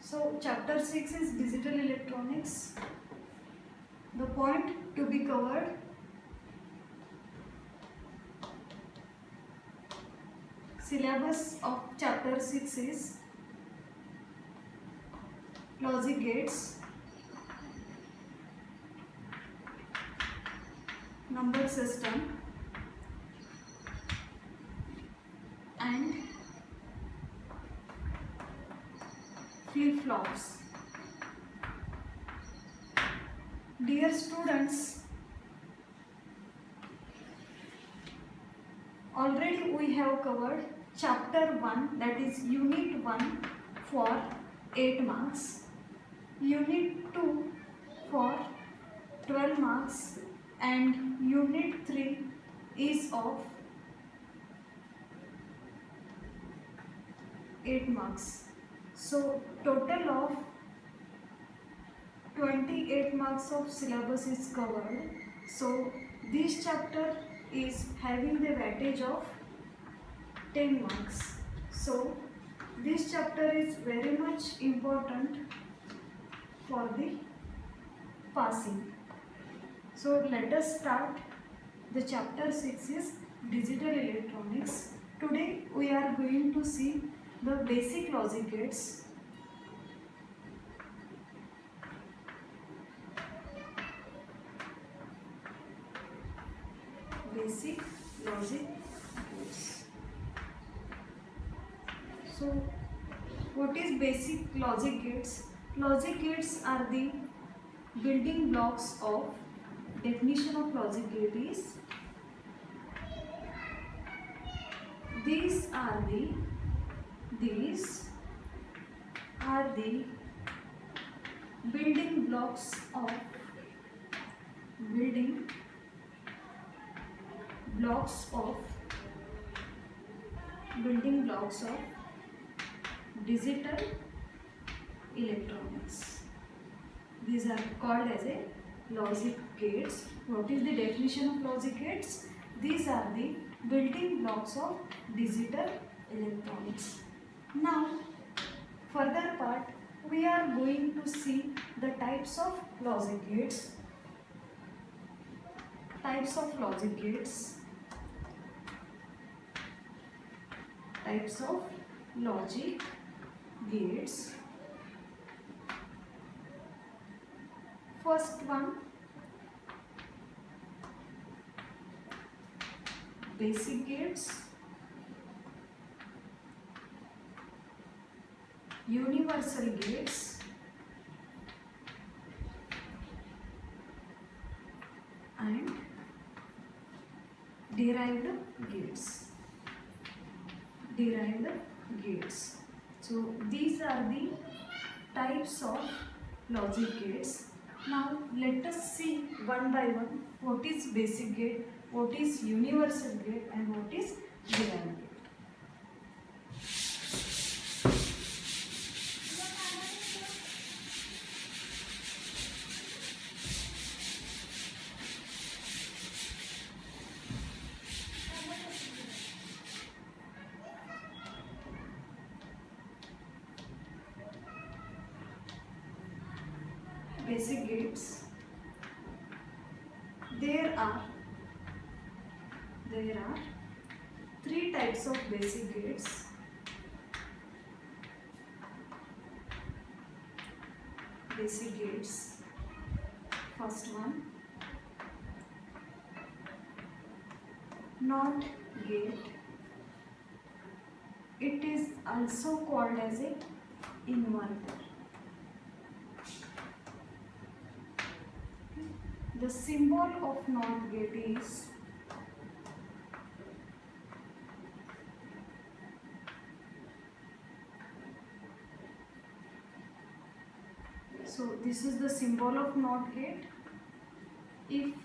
So chapter 6 is digital electronics. The point to be covered: syllabus of chapter 6 is logic gates, number system, and flip-flops. Dear students, already we have covered chapter 1, that is unit 1 for 8 marks, unit 2 for 12 marks, and unit 3 is of 8 marks. So total of 28 marks of syllabus is covered. So this chapter is having the weightage of 10 marks. So this chapter is very much important for the passing. So let us start. The chapter 6 is digital electronics. Today we are going to see the basic logic gates. Basic logic gates. So what is basic logic gates? Logic gates are the building blocks of definition of logic gate is these are the building blocks of digital electronics. These are called as a logic gates. What is the definition of logic gates? These are the building blocks of digital electronics. Now, further part, we are going to see the types of logic gates. Types of logic gates. Types of logic gates. First one, basic gates, universal gates, and derived gates. So these are the types of logic gates. Now let us see one by one what is basic gate, what is universal gate, and what is derived gate. Basic gates. There are three types of basic gates. Basic gates. First one, NOT gate. It is also called as a inverter. The symbol of NOT gate is so this is the symbol of NOT gate. If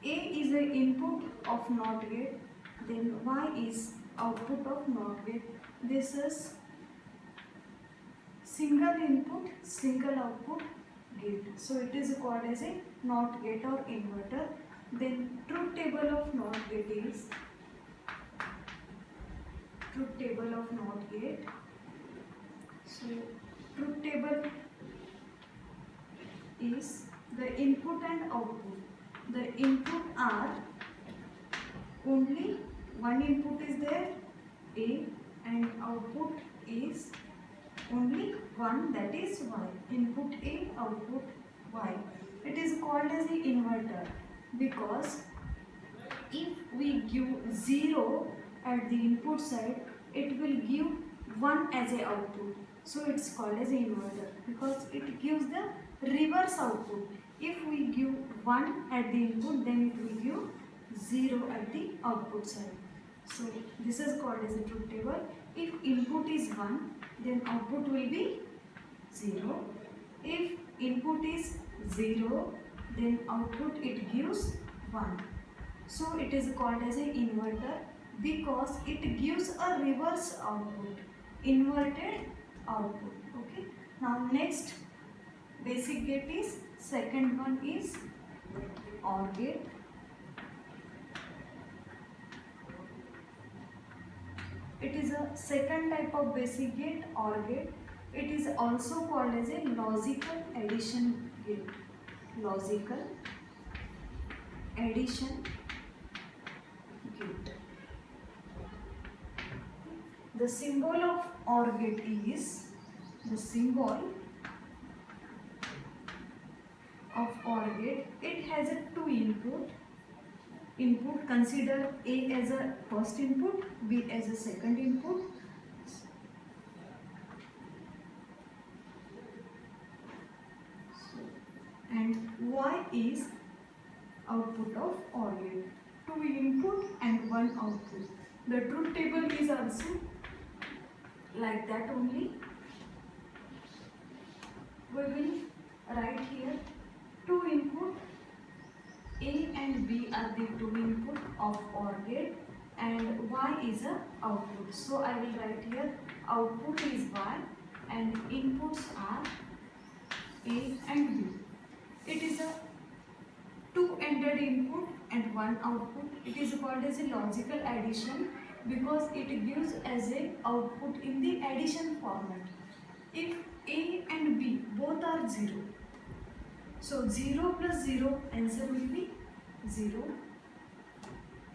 A is the input of NOT gate, then Y is output of NOT gate. This is single input, single output gate. So it is called as a NOT gate or inverter. Then truth table of NOT gate is So truth table is the input and output. The input are only one input is there, A, and output is only one, that is Y. Input A, output Y. It is called as an inverter because if we give 0 at the input side, it will give 1 as a output. So it's called as an inverter because it gives the reverse output. If we give 1 at the input, then it will give 0 at the output side. So this is called as a truth table. If input is 1, then output will be 0. If input is 0, then output it gives 1. So it is called as an inverter because it gives a reverse output, inverted output. Okay. Now next basic gate is, second one is OR gate. It is a second type of basic gate, OR gate. It is also called as a logical addition gate. Logical addition gate. The symbol of OR gate is, the symbol of OR gate, it has a two input. Consider A as a first input, B as a second input. And Y is output of OR gate. Two input and one output. The truth table is also like that only. We will write here two input, A and B are the two input of OR gate and Y is a output. So I will write here output is Y and inputs are A and B. It is a two-ended input and one output. It is called as a logical addition because it gives as a output in the addition format. If A and B both are 0, so 0 plus 0, answer will be 0.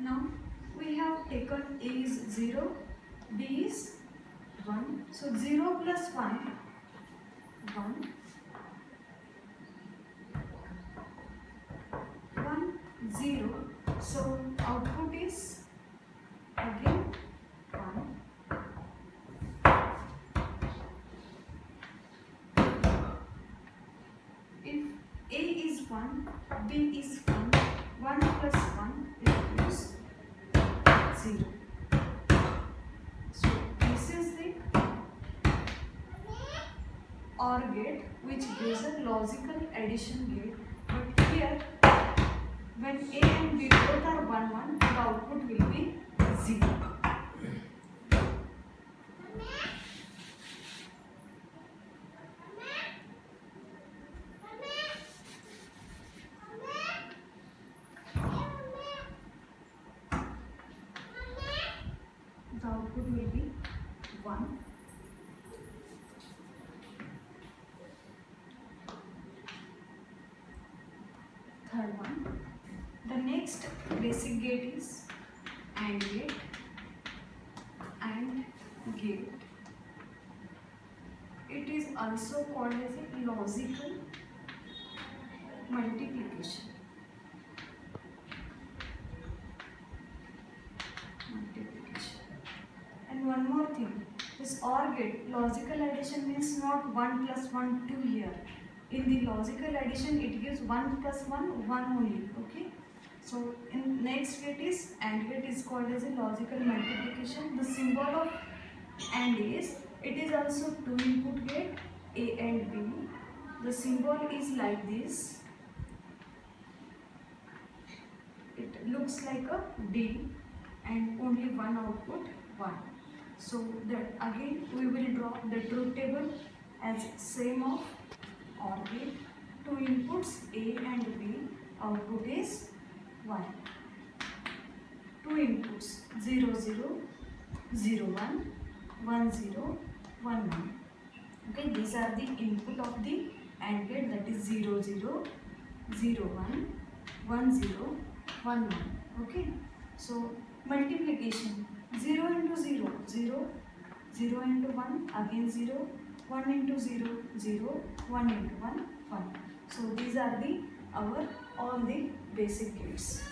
Now we have taken A is 0, B is 1. So 0 plus 1, 1. 1, 0. So output is again 1. If A is 1, B is 1, 1 plus 1 is 0. So this is the OR gate which gives a logical addition gate. But here when A and B both are 1, 1, the output will be 0. The output will be 1. Third one. The next basic gate is AND gate. AND gate. It is also called as a logical multiplication. And one more thing, this OR gate, logical addition means not 1 plus 1, 2 here. In the logical addition, it gives 1 plus 1, 1 only. Okay. So in next gate is AND gate is called as a logical multiplication. The symbol of AND is, it is also two input gate, A and B. The symbol is like this. It looks like a D and only one output, 1. So that again we will draw the truth table as same of OR gate. Two inputs A and B, output is 1. Two inputs 0, 0, 0, 1, 1, 0, 1, 1. Okay, these are the input of the AND gate, that is 0 0 0 1 1 0 1 1. Okay, so multiplication 0 into 0 0 0 into 1 again 0 1 into 0 0 1 into 1 1. So these are the our all the basic gates.